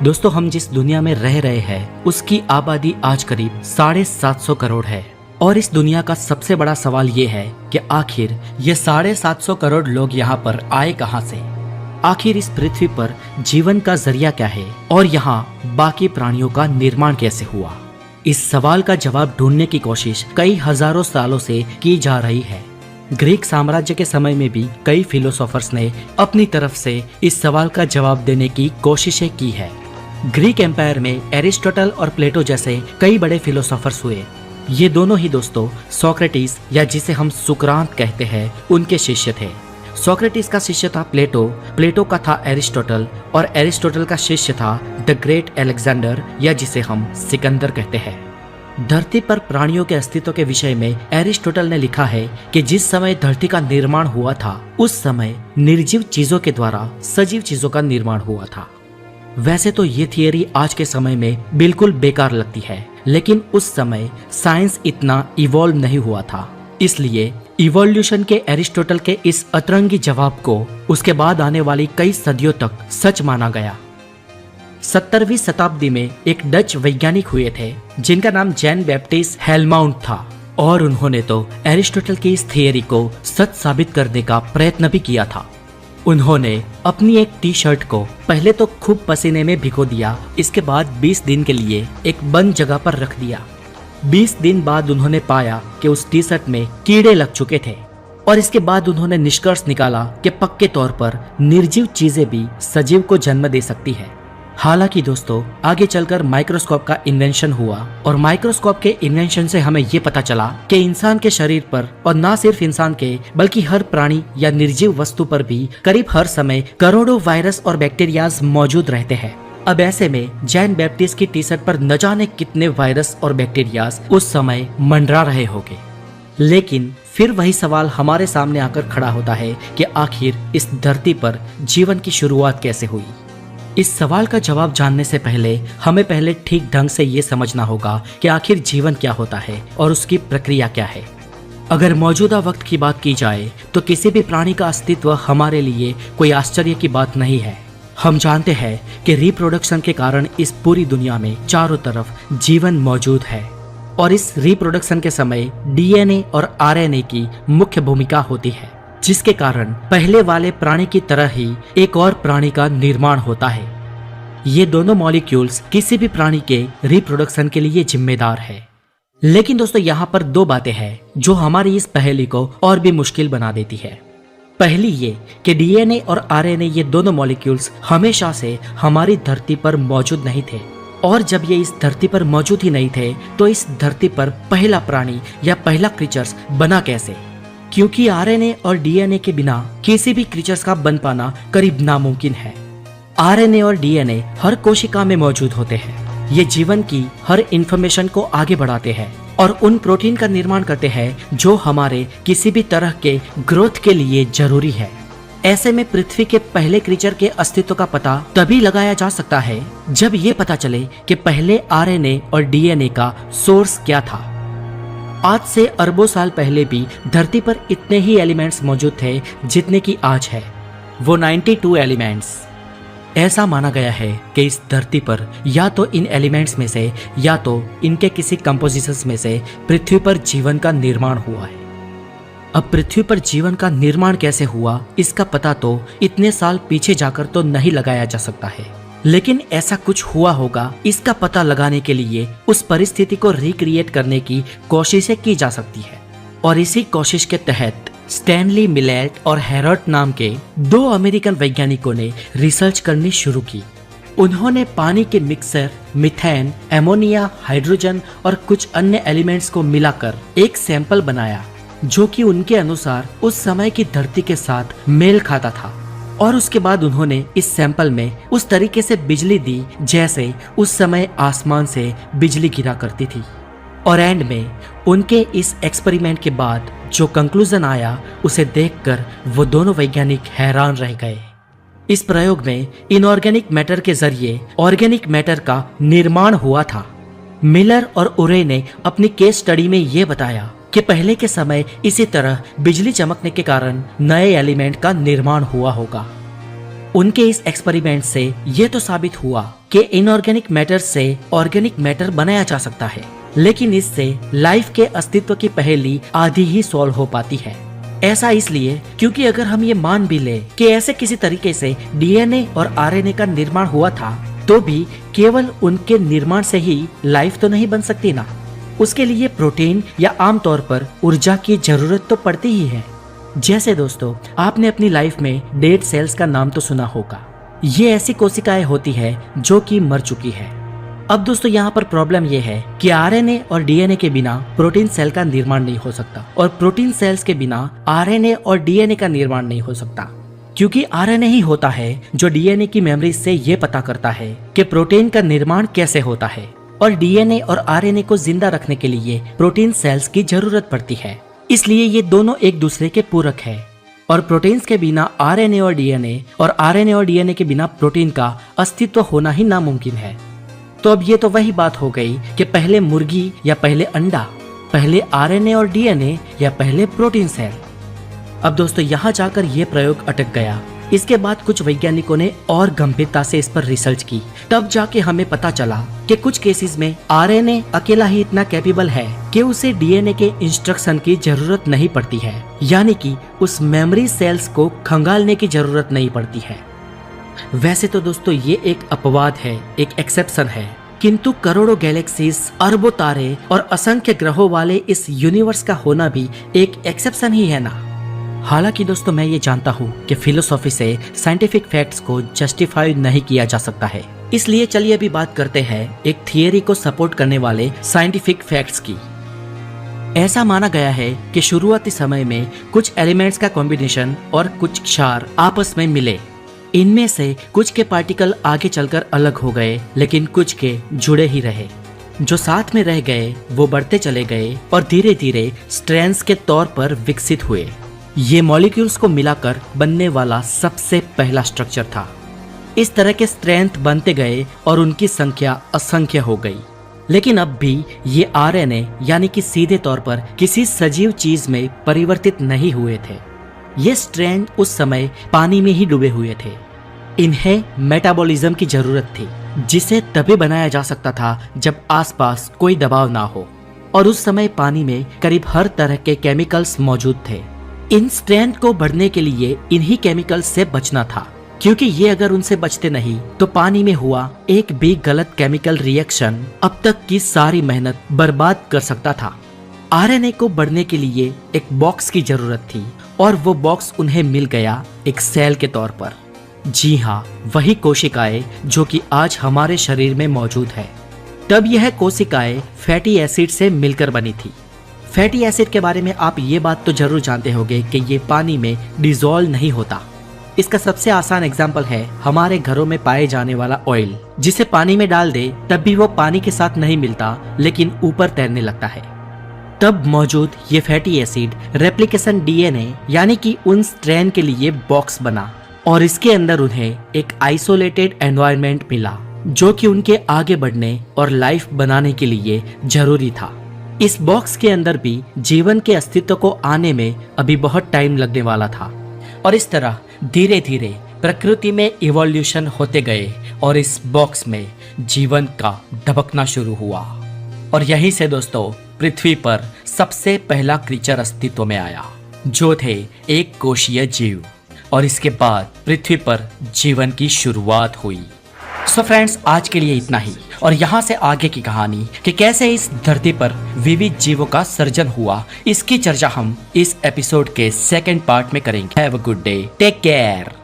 दोस्तों, हम जिस दुनिया में रह रहे हैं उसकी आबादी आज करीब 750 करोड़ है। और इस दुनिया का सबसे बड़ा सवाल ये है कि आखिर ये 750 करोड़ लोग यहाँ पर आए कहाँ से। आखिर इस पृथ्वी पर जीवन का जरिया क्या है और यहाँ बाकी प्राणियों का निर्माण कैसे हुआ। इस सवाल का जवाब ढूंढने की कोशिश कई हजारों सालों से की जा रही है। ग्रीक साम्राज्य के समय में भी कई फिलोसोफर्स ने अपनी तरफ से इस सवाल का जवाब देने की कोशिशें की है। ग्रीक एम्पायर में एरिस्टोटल और प्लेटो जैसे कई बड़े फिलोसोफर्स हुए। ये दोनों ही दोस्तों सोक्रेटिस या जिसे हम सुकरात कहते हैं उनके शिष्य थे। सोक्रेटिस का शिष्य था प्लेटो, प्लेटो का था एरिस्टोटल और एरिस्टोटल का शिष्य था द ग्रेट अलेक्जेंडर या जिसे हम सिकंदर कहते हैं। धरती पर प्राणियों के अस्तित्व के विषय में एरिस्टोटल ने लिखा है कि जिस समय धरती का निर्माण हुआ था उस समय निर्जीव चीजों के द्वारा सजीव चीजों का निर्माण हुआ था। वैसे तो ये थियरी आज के समय में बिल्कुल बेकार लगती है, लेकिन उस समय साइंस इतना इवॉल्व नहीं हुआ था, इसलिए इवोल्यूशन के एरिस्टोटल के इस अतरंगी जवाब को उसके बाद आने वाली कई सदियों तक सच माना गया। 17वीं शताब्दी में एक डच वैज्ञानिक हुए थे जिनका नाम जैन बैप्टिस्ट हेलमाउंट था और उन्होंने तो एरिस्टोटल की इस थियरी को सच साबित करने का प्रयत्न भी किया था। उन्होंने अपनी एक टी शर्ट को पहले तो खूब पसीने में भिगो दिया, इसके बाद 20 दिन के लिए एक बंद जगह पर रख दिया। 20 दिन बाद उन्होंने पाया कि उस टी शर्ट में कीड़े लग चुके थे और इसके बाद उन्होंने निष्कर्ष निकाला कि पक्के तौर पर निर्जीव चीजें भी सजीव को जन्म दे सकती है। हालांकि दोस्तों, आगे चलकर माइक्रोस्कोप का इन्वेंशन हुआ और माइक्रोस्कोप के इन्वेंशन से हमें ये पता चला कि इंसान के शरीर पर और न सिर्फ इंसान के बल्कि हर प्राणी या निर्जीव वस्तु पर भी करीब हर समय करोड़ों वायरस और बैक्टीरियाज मौजूद रहते हैं। अब ऐसे में जैन बैप्टिस्ट की टी शर्ट पर न जाने कितने वायरस और बैक्टीरियाज उस समय मंडरा रहे होंगे। लेकिन फिर वही सवाल हमारे सामने आकर खड़ा होता है कि आखिर इस धरती पर जीवन की शुरुआत कैसे हुई। इस सवाल का जवाब जानने से पहले हमें पहले ठीक ढंग से ये समझना होगा कि आखिर जीवन क्या होता है और उसकी प्रक्रिया क्या है। अगर मौजूदा वक्त की बात की जाए तो किसी भी प्राणी का अस्तित्व हमारे लिए कोई आश्चर्य की बात नहीं है। हम जानते हैं कि रिप्रोडक्शन के कारण इस पूरी दुनिया में चारों तरफ जीवन मौजूद है और इस रिप्रोडक्शन के समय डीएनए और आरएनए की मुख्य भूमिका होती है, जिसके कारण पहले वाले प्राणी की तरह ही एक और प्राणी का निर्माण होता है। ये दोनों मॉलिक्यूल्स किसी भी प्राणी के रिप्रोडक्शन के लिए जिम्मेदार है। लेकिन दोस्तों, यहाँ पर दो बातें हैं जो हमारी इस पहेली को और भी मुश्किल बना देती है। पहली ये कि डीएनए और आरएनए ये दोनों मॉलिक्यूल्स हमेशा से हमारी धरती पर मौजूद नहीं थे और जब ये इस धरती पर मौजूद ही नहीं थे तो इस धरती पर पहला प्राणी या पहला क्रीचर्स बना कैसे, क्योंकि आरएनए और डीएनए के बिना किसी भी क्रीचर्स का बन पाना करीब नामुमकिन है। आरएनए और डीएनए हर कोशिका में मौजूद होते हैं। ये जीवन की हर इंफॉर्मेशन को आगे बढ़ाते हैं और उन प्रोटीन का निर्माण करते हैं जो हमारे किसी भी तरह के ग्रोथ के लिए जरूरी है। ऐसे में पृथ्वी के पहले क्रीचर के अस्तित्व का पता तभी लगाया जा सकता है जब ये पता चले कि पहले आरएनए और डीएनए का सोर्स क्या था। आज से अरबों साल पहले भी धरती पर इतने ही एलिमेंट्स मौजूद थे जितने की आज है, वो 92 एलिमेंट्स। ऐसा माना गया है कि इस धरती पर या तो इन एलिमेंट्स में से या तो इनके किसी कंपोजिशंस में से पृथ्वी पर जीवन का निर्माण हुआ है। अब पृथ्वी पर जीवन का निर्माण कैसे हुआ इसका पता तो इतने साल पीछे जाकर तो नहीं लगाया जा सकता है, लेकिन ऐसा कुछ हुआ होगा इसका पता लगाने के लिए उस परिस्थिति को रिक्रिएट करने की कोशिशें की जा सकती है। और इसी कोशिश के तहत स्टैनली मिलेट और हेरल्ड नाम के दो अमेरिकन वैज्ञानिकों ने रिसर्च करनी शुरू की। उन्होंने पानी के मिक्सर, मीथेन, एमोनिया, हाइड्रोजन और कुछ अन्य एलिमेंट्स को मिलाकर एक सैंपल बनाया जो कि उनके अनुसार उस समय की धरती के साथ मेल खाता था। और उसके बाद उन्होंने इस सैंपल में उस तरीके से बिजली दी जैसे उस समय आसमान से बिजली गिरा करती थी। और एंड में उनके इस एक्सपेरिमेंट के बाद जो कंक्लूजन आया उसे देखकर वो दोनों वैज्ञानिक हैरान रह गए। इस प्रयोग में इनऑर्गेनिक मैटर के जरिए ऑर्गेनिक मैटर का निर्माण हुआ था। मिलर और उरे ने अपनी केस स्टडी में ये बताया कि पहले के समय इसी तरह बिजली चमकने के कारण नए एलिमेंट का निर्माण हुआ होगा। उनके इस एक्सपेरिमेंट से ये तो साबित हुआ कि इनऑर्गेनिक मैटर से ऑर्गेनिक मैटर बनाया जा सकता है, लेकिन इससे लाइफ के अस्तित्व की पहेली आधी ही सॉल्व हो पाती है। ऐसा इसलिए क्योंकि अगर हम ये मान भी ले कि ऐसे किसी तरीके से डीएनए और आरएनए का निर्माण हुआ था, तो भी केवल उनके निर्माण से ही लाइफ तो नहीं बन सकती ना। उसके लिए प्रोटीन या आमतौर पर ऊर्जा की जरूरत तो पड़ती ही है। जैसे दोस्तों, आपने अपनी लाइफ में डेड सेल्स का नाम तो सुना होगा। ये ऐसी कोशिकाएं होती है जो कि मर चुकी है। अब दोस्तों, यहाँ पर प्रॉब्लम ये है कि आरएनए और डीएनए के बिना प्रोटीन सेल का निर्माण नहीं हो सकता, और प्रोटीन सेल्स के बिना आरएनए और डीएनए का निर्माण नहीं हो सकता, क्योंकि आरएनए ही होता है जो डीएनए की मेमोरी से ये पता करता है कि प्रोटीन का निर्माण कैसे होता है। और डीएनए और आरएनए को जिंदा रखने के लिए प्रोटीन सेल्स की जरूरत पड़ती है। इसलिए ये दोनों एक दूसरे के पूरक है, और प्रोटीन्स के बिना आरएनए और डीएनए, और आरएनए और डीएनए के बिना प्रोटीन का अस्तित्व होना ही नामुमकिन है। तो अब ये तो वही बात हो गई कि पहले मुर्गी या पहले अंडा, पहले आरएनए और डीएनए या पहले प्रोटीन सेल। अब दोस्तों, यहाँ जाकर यह प्रयोग अटक गया। इसके बाद कुछ वैज्ञानिकों ने और गंभीरता से इस पर रिसर्च की। तब जाके हमें पता चला कि कुछ केसेस में आरएनए अकेला ही इतना कैपेबल है कि उसे डीएनए के इंस्ट्रक्शन की जरूरत नहीं पड़ती है, यानी कि उस मेमोरी सेल्स को खंगालने की जरूरत नहीं पड़ती है। वैसे तो दोस्तों, ये एक अपवाद है, एक एक्सेप्शन है, किंतु करोड़ों गैलेक्सीज, अरबों तारे और असंख्य ग्रहों वाले इस यूनिवर्स का होना भी एक एक्सेप्शन ही है ना। हालांकि दोस्तों, मैं ये जानता हूँ कि फिलोसॉफी से साइंटिफिक फैक्ट्स को जस्टिफाई नहीं किया जा सकता है, इसलिए चलिए अभी बात करते हैं एक थियरी को सपोर्ट करने वाले साइंटिफिक फैक्ट्स की। ऐसा माना गया है कि शुरुआती समय में कुछ एलिमेंट्स का कॉम्बिनेशन और कुछ क्षार आपस में मिले। इनमें से कुछ के पार्टिकल आगे चलकर अलग हो गए, लेकिन कुछ के जुड़े ही रहे। जो साथ में रह गए वो बढ़ते चले गए और धीरे धीरे स्ट्रैंड्स के तौर पर विकसित हुए। ये मॉलिक्यूल्स को मिलाकर बनने वाला सबसे पहला स्ट्रक्चर था। इस तरह के स्ट्रैंड बनते गए और उनकी संख्या असंख्य हो गई। लेकिन अब भी ये आरएनए यानी कि सीधे तौर पर किसी सजीव चीज में परिवर्तित नहीं हुए थे। ये स्ट्रैंड उस समय पानी में ही डूबे हुए थे। इन्हें मेटाबॉलिज्म की जरूरत थी, जिसे तभी बनाया जा सकता था जब आसपास कोई दबाव ना हो, और उस समय पानी में करीब हर तरह के केमिकल्स मौजूद थे। इन स्ट्रैंड को बढ़ने के लिए इन्हीं केमिकल्स से बचना था, क्योंकि ये अगर उनसे बचते नहीं तो पानी में हुआ एक भी गलत केमिकल रिएक्शन अब तक की सारी मेहनत बर्बाद कर सकता था। आरएनए को बढ़ने के लिए एक बॉक्स की जरूरत थी, और वो बॉक्स उन्हें मिल गया एक सेल के तौर पर। जी हाँ, वही कोशिकाएं जो कि आज हमारे शरीर में मौजूद है। तब यह कोशिकाएं फैटी एसिड से मिलकर बनी थी। फैटी एसिड के बारे में आप ये बात तो जरूर जानते होंगे कि ये पानी में डिसॉल्व नहीं होता। इसका सबसे आसान एग्जाम्पल है हमारे घरों में पाए जाने वाला ऑयल, जिसे पानी में डाल दे तब भी वो पानी के साथ नहीं मिलता, लेकिन ऊपर तैरने लगता है। तब मौजूद ये फैटी एसिड रेप्लिकेशन डीएनए यानी कि उन स्ट्रैंड के लिए बॉक्स बना, और इसके अंदर उन्हें एक आइसोलेटेड एनवायरनमेंट मिला, जो कि उनके आगे बढ़ने और लाइफ बनाने के लिए जरूरी था। इस बॉक्स के अंदर भी जीवन के अस्तित्व को आने में अभी बहुत टाइम लगने वाला था, और इस तरह धीरे धीरे प्रकृति में इवोल्यूशन होते गए और इस बॉक्स में जीवन का दबकना शुरू हुआ। और यहीं से दोस्तों पृथ्वी पर सबसे पहला क्रीचर अस्तित्व में आया, जो थे एक कोशीय जीव, और इसके बाद पृथ्वी पर जीवन की शुरुआत हुई। सो फ्रेंड्स, आज के लिए इतना ही, और यहाँ से आगे की कहानी कि कैसे इस धरती पर विविध जीवों का सर्जन हुआ, इसकी चर्चा हम इस एपिसोड के सेकंड पार्ट में करेंगे। Have a good day, take care.